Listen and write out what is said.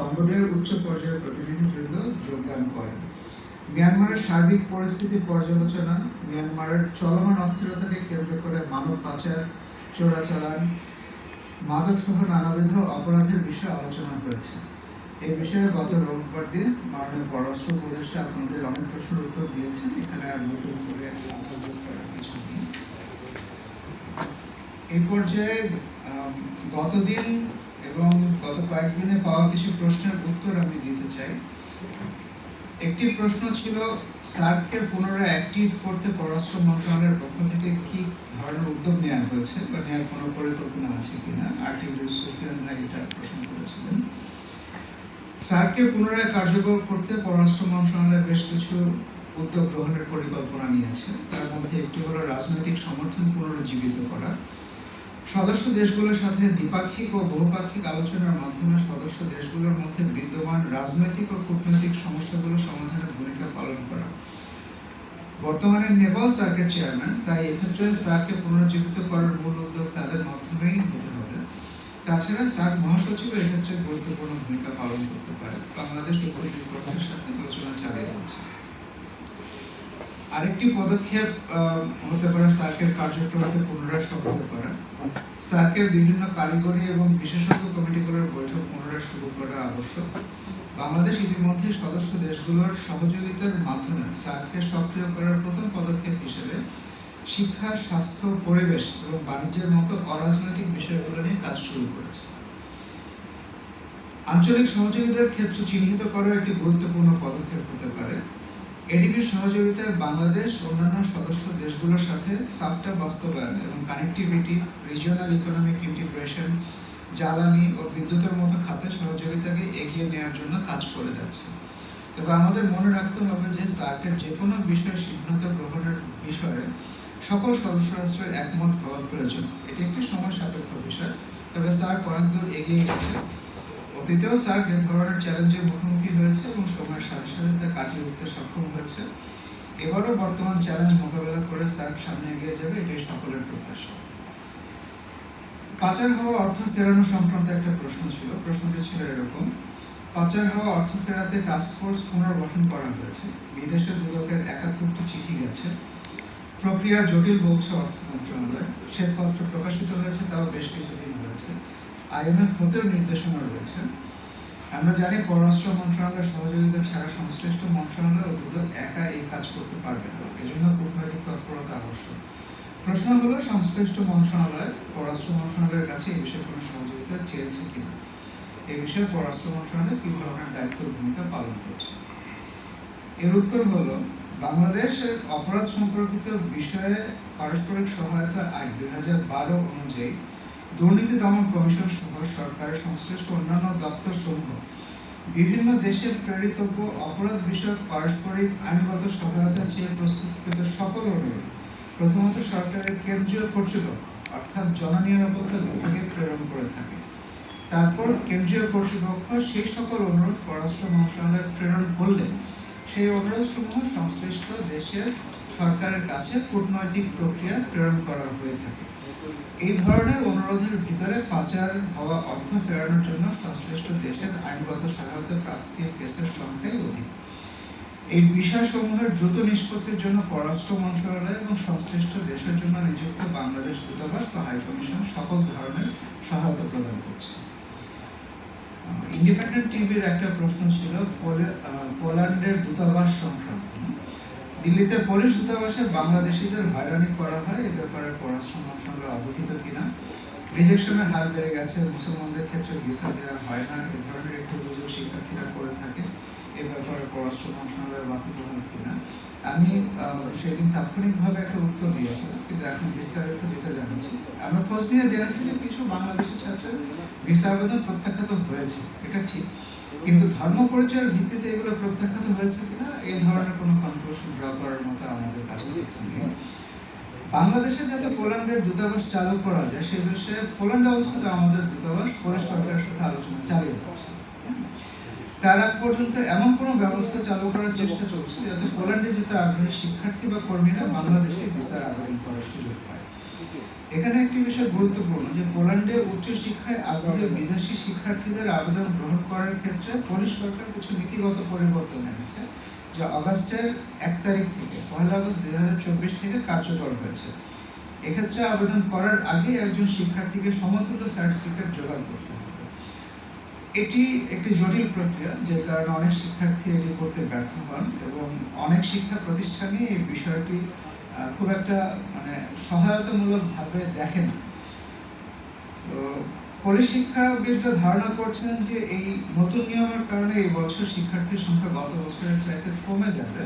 কম্বোডিয়ার উচ্চ পর্যায়ের প্রতিনিধিবৃন্দ যোগদান করেন। মিয়ানমারের সার্বিক পরিস্থিতি পর্যালোচনা, মিয়ানমারের চলমান অস্থিরতাকে কেন্দ্র করে মানব পাচার, চোরাচালান, মাদকসহ নানাবিধ অপরাধের বিষয়ে আলোচনা হয়েছে। এই বিষয়ে গত রোববার দিন মাননীয় পররাষ্ট্র উপদেষ্টা আপনাদের অনেক প্রশ্নের উত্তর দিয়েছেন। এখানে আর নতুন করে যোগ করার কিছু নেই। এই পর্যায়ে গতদিন এবং গত কয়েকদিনে পাওয়া কিছু প্রশ্নের উত্তর আমি দিতে চাই। একটি প্রশ্ন ছিল, সার্ককে পুনরায় অ্যাক্টিভ করতে পররাষ্ট্র মন্ত্রণালয়ের পক্ষ থেকে কি ধরনের উদ্যোগ নেওয়া হয়েছে বা নেওয়ার কোনো পরিকল্পনা আছে কিনা। আর্টিফিশিয়াল সুফিয়ান ভাই এটা প্রশ্ন করেছিলেন। সার্ককে পুনরায় কার্যকর করতে পররাষ্ট্র মন্ত্রণালয় বেশ কিছু উদ্যোগ গ্রহণের পরিকল্পনা নিয়েছে। তার মধ্যে একটি হলো রাজনৈতিক সমর্থন পুনরুজ্জীবিত করা। সদস্য দেশগুলোর সাথে দ্বিপাক্ষিক ও বহুপাক্ষিক আলোচনার মাধ্যমে সদস্য দেশগুলোর মধ্যে বিদ্যমান রাজনৈতিক ও কূটনৈতিক সমস্যাগুলো সমাধানের ভূমিকা পালন করা। বর্তমানে নেপাল সার্কের চেয়ারম্যান, তাই এক্ষেত্রে সার্ককে পুনরুজ্জীবিত করার মূল উদ্যোগ তাদের মাধ্যমেই হতে হবে। তাছাড়া সার্ক মহাসচিব এক্ষেত্রে গুরুত্বপূর্ণ ভূমিকা পালন করতে পারে। বাংলাদেশ উত্তর কর্তৃপক্ষের সাথে আলোচনা চালিয়ে যাচ্ছে। আরেকটি পদক্ষেপ হতে পারে সার্কের কার্যক্রমকে পুনরায় সক্রিয় করা। সার্কের বিভিন্ন কারিগরি এবং বিশেষজ্ঞ কমিটিগুলোর বৈঠক পুনরায় শুরু করা আবশ্যক। বাংলাদেশ ইতিমধ্যে সদস্য দেশগুলোর সহযোগিতার মাধ্যমে সার্ককে সক্রিয় করার প্রথম পদক্ষেপ হিসেবে শিক্ষা, স্বাস্থ্য, পরিবেশ এবং বাণিজ্যের মতো অরাজনৈতিক বিষয়গুলো নিয়ে কাজ শুরু করেছে। আঞ্চলিক সহযোগিতার ক্ষেত্র চিহ্নিত করা একটি গুরুত্বপূর্ণ পদক্ষেপ হতে পারে। এডিবির সহযোগিতায় বাংলাদেশ অন্যান্য সদস্য দেশগুলোর সাথে সাপটা বাস্তবায়ন এবং কানেক্টিভিটি, রিজিওনাল ইকোনমিক ইন্টিগ্রেশন, জ্বালানি ও বিদ্যুতের মতো খাতে সহযোগিতাকে এগিয়ে নেওয়ার জন্য কাজ করে যাচ্ছে। তবে আমাদের মনে রাখতে হবে যে সার্কের যে কোনো বিষয়ে সিদ্ধান্ত গ্রহণের বিষয়ে সকল সদস্য রাষ্ট্রের একমত হওয়া প্রয়োজন। এটি একটি সময় সাপেক্ষ বিষয়। তবে সার্ক অনেক দূর এগিয়ে গেছে। অতীতেও সার্ক এ ধরনের চ্যালেঞ্জের মুখোমুখি হয়েছে এবং সময়ের সাথে সাথে তা কাটিয়ে উঠতে সক্ষম হয়েছে। এবারও বর্তমান চ্যালেঞ্জ মোকাবেলা করে সার্ক সামনে এগিয়ে যাবে, এটাই সকলের প্রত্যাশা। পাচার হওয়া অর্থ ফেরানো সংক্রান্ত একটা প্রশ্ন ছিল। প্রশ্নটি ছিল এরকম: পাচার হওয়া অর্থ ফেরাতে টাস্কফোর্স পুনর্গঠন করা হয়েছে। বিদেশে দুদকের 71টি চিঠি গেছে। প্রক্রিয়া জটিল বলছে অর্থ মন্ত্রণালয়। শ্বেতপত্র প্রকাশিত হয়েছে, তাও বেশ কিছুদিন হয়েছে। IMF হতেও নির্দেশনা রয়েছে। আমরা জানি পররাষ্ট্র মন্ত্রণালয়ের সহযোগিতা ছাড়া সংশ্লিষ্ট মন্ত্রণালয় ও দুদক একা এই কাজ করতে পারবে না। এজন্য কূটনৈতিক তৎপরতা আবশ্যক। প্রশ্ন হলো, সংশ্লিষ্ট মন্ত্রণালয় পররাষ্ট্র মন্ত্রণালয়ের কাছে এই বিষয়ে কোনো সহযোগিতা চেয়েছে কিনা। এই বিষয়ে পররাষ্ট্র মন্ত্রণালয় কি ধরনের দায়িত্ব ভূমিকা পালন করছে। এর উত্তর হলো, বাংলাদেশের অপরাধ সম্পর্কিত বিষয়ে পারস্পরিক সহায়তা আইন 2012 অনুযায়ী দুর্নীতি দমন কমিশন সহ সরকারের সংশ্লিষ্ট অন্যান্য দপ্তর সমূহ বিভিন্ন দেশের প্রেরিতব্য অপরাধ বিষয়ক পারস্পরিক আইনগত সহায়তা চেয়ে প্রস্তুতকৃত সকল অনুরোধ প্রথমত সরকারের কেন্দ্রীয় কর্তৃপক্ষ অর্থাৎ জননিরাপত্তা বিভাগে প্রেরণ করে থাকে। তারপর কেন্দ্রীয় কর্তৃপক্ষ সেই সকল অনুরোধ পররাষ্ট্র মন্ত্রণালয়ে প্রেরণ করলে সেই অনুরোধ সমূহ সংশ্লিষ্ট দেশের সরকারের কাছে কূটনৈতিক প্রক্রিয়া প্রেরণ করা হয়ে থাকে। এই ধরনের অনুরোধের ভিতরে পাচার হওয়া অর্থ ফেরানোর জন্য সংশ্লিষ্ট দেশের আইনগত সহায়তা প্রাপ্তির কেসের সংখ্যাই অধিক। এই বিষয়সমূহের দ্রুত নিষ্পত্তির জন্য পররাষ্ট্র মন্ত্রণালয় এবং সংশ্লিষ্ট দেশের জন্য নিযুক্ত বাংলাদেশ দূতাবাস বা হাইকমিশন সকল ধরনের সহায়তা প্রদান করছে। ইন্ডিপেন্ডেন্ট টিভির একটা প্রশ্ন ছিল পোল্যান্ডের দূতাবাস সংক্রান্ত। দিল্লিতে পুলিশ দূতাবাসে বাংলাদেশিদের হয়রানি করা হয়, এ ব্যাপারে পররাষ্ট্র মন্ত্রণালয় অবহিত কিনা। রিজেকশনের হার বেড়ে গেছে, মুসলমানদের ক্ষেত্রে ভিসা দেওয়া হয় না, এ ধরনের একটি অভিযোগ শিক্ষার্থীরা করে থাকে। এ ব্যাপারে পররাষ্ট্র মন্ত্রণালয়ের ওয়াকিবহাল কিনা। আমি সেদিন তাৎক্ষণিকভাবে একটা উত্তর দিয়েছিলাম, কিন্তু এখন বিস্তারিত যেটা জানাচ্ছি, আমরা খোঁজ নিয়ে জেনেছি যে কিছু বাংলাদেশি ছাত্রের ভিসা আবেদন প্রত্যাখ্যাত হয়েছে, এটা ঠিক। কিন্তু ধর্ম পরিচয়ের ভিত্তিতে এগুলো প্রত্যাখ্যাত হয়েছে কিনা এই ধরনের কোনো কনক্লুশন ড্র করার মতো আমাদের কাছে তথ্য নেই। বাংলাদেশে যাতে পোল্যান্ডের দূতাবাস চালু করা যায় সে বিষয়ে পোল্যান্ডে অবস্থিত আমাদের দূতাবাস পোলিশ সরকারের সাথে আলোচনা চালিয়ে যাচ্ছে। তার আগ পর্যন্ত এমন কোনো ব্যবস্থা চালু করার চেষ্টা চলছে যাতে পোল্যান্ডে যেতে আগ্রহী শিক্ষার্থী বা কর্মীরা বাংলাদেশে ভিসার আবেদন করার সুযোগ পায়। এখানে একটি বিষয় গুরুত্বপূর্ণ যে পোল্যান্ডে উচ্চশিক্ষায় আগ্রহী বিদেশি শিক্ষার্থীদের আবেদন গ্রহণ করার ক্ষেত্রে ক্ষেত্রে পুলিশ সরকার কিছু নীতিগত পরিবর্তন এনেছে, যা আগস্টের 1 তারিখ থেকে 1 আগস্ট 2024 থেকে কার্যকর হয়েছে। এক্ষেত্রে আবেদন করার আগে একজন শিক্ষার্থীকে সমতুল্য সার্টিফিকেট জোগাড় করতে হবে। এটি একটি জটিল প্রক্রিয়া, যে কারণে অনেক শিক্ষার্থী এটি করতে ব্যর্থ হন এবং অনেক শিক্ষা প্রতিষ্ঠানই এই বিষয়টি খুব একটা সহায়তামূলকভাবে দেখে না। তো পুলিশ শিক্ষাবিদরা ধারণা করছেন যে এই নতুন নিয়মের কারণে এই বছর শিক্ষার্থীর সংখ্যা গত বছরের চাইতে কমে যাবে।